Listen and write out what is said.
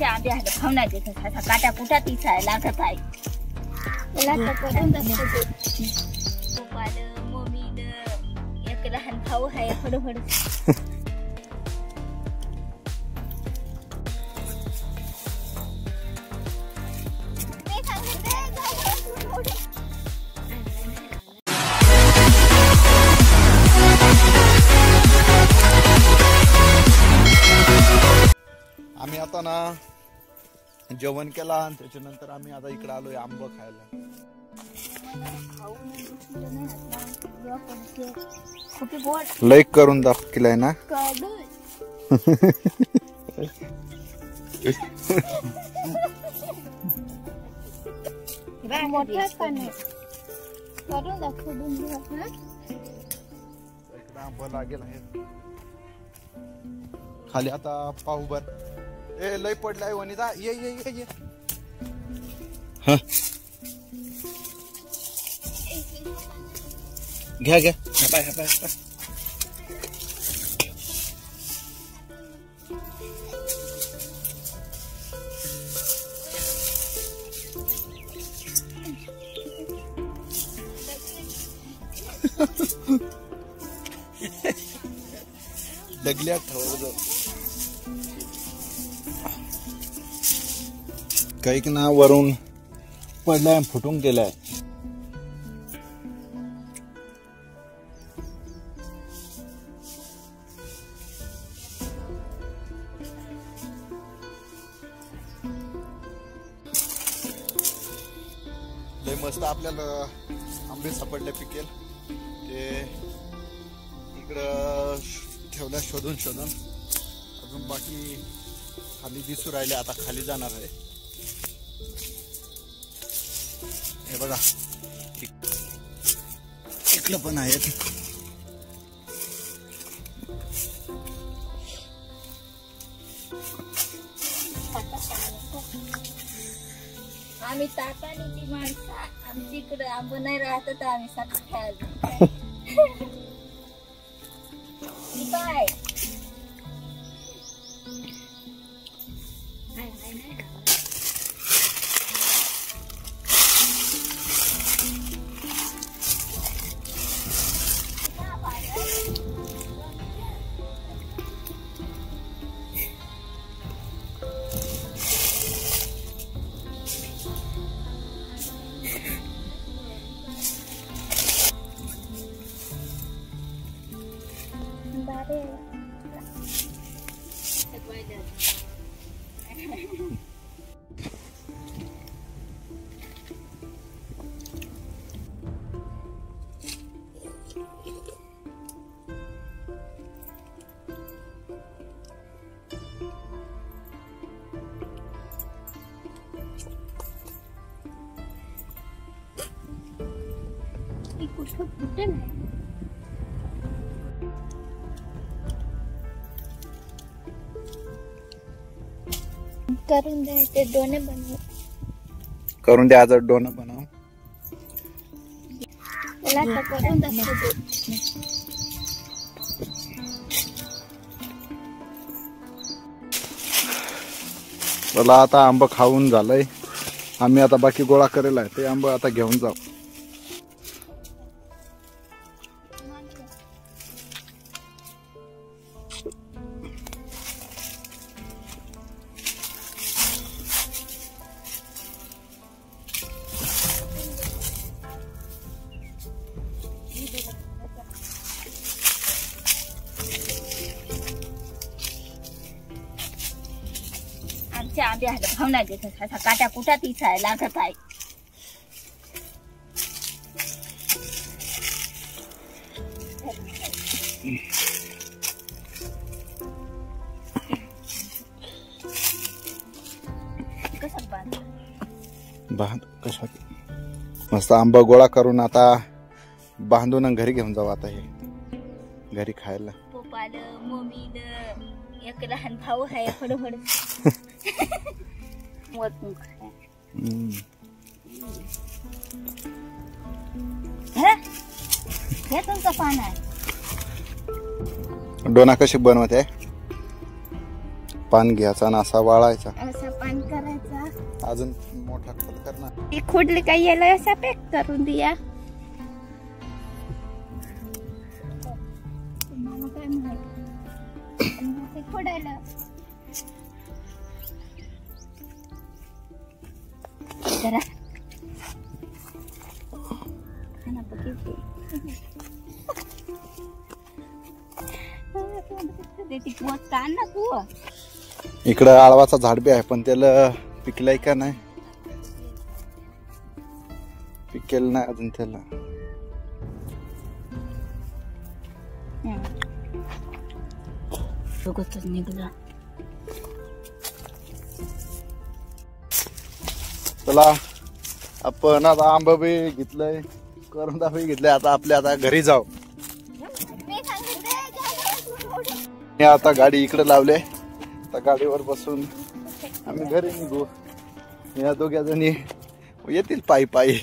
आमच्या आंब्याला खावना देत काटा कुटा तिचा लागत आहे मला करून पप्पानं मम्मीनं एक लहान भाऊ आहे हळूहळू आम्ही आता ना जेवण केला आणि त्याच्यानंतर आम्ही आता इकडे आलोय आंबा खायला. लाईक करून दाखवलाय ना आंबा लागेल आहे खाली. आता पाहू बर ए लय पडलाय वनिता ये ये ये ये हा घ्या घ्या बाय बाय बाय. डगल्या ठेवलं काही ना वरून पडलाय फुटून गेलाय. लय मस्त आपल्याला आंबे सापडले पिकेल ते इकडं ठेवल्या शोधून शोधून. अजून बाकी खाली दिसू राहिले. आता खाली जाणार आहे. हे बघा इकडं पण आहेत. आम्ही ताकाने ती माणसं आमच्या इकडे आंब नाही राहत तर आम्ही साखर खायला काय करून दे ते दोने बनव करून दे आज डोना बनव. मला करून दाखव. मला आता आंबा खाऊन झालंय. आम्ही आता बाकी गोळा करेल आहे ते आंबा आता घेऊन जाऊ. आमच्या आंब्याला भावना देत काटा कुटा तिचा लागत आहे. कशा मस्त आंबा गोळा करून आता बांधून घरी घेऊन जाऊ. आता हे घरी खायला. पप्पानं मम्मीनं एक लहान भाऊ आहे हळूहळू हे तुमचं पान आहे. डोना कशी बनवत आहे पान घ्यायचा आणि असा वाळायचा, असा पान करायचा, अजून मोठा खत करणार. ती खोडली काही याला असा पॅक करून द्या. तुम्हाला काय माहिती खोडायला जरा इकडं आळवाचा झाड बी आहे, पण त्याला पिकलाय का नाही, पिकेल नाही अजून त्याला. निघला. चला आपण आता आंबा बी घेतलंय, करुंदा बी घेतलंय, आता आपल्या आता घरी जाऊ. मी आता गाडी इकडे लावले, आता गाडीवर बसून आम्ही घरी निघू. या दोघ्या जणी येतील पायी पायी.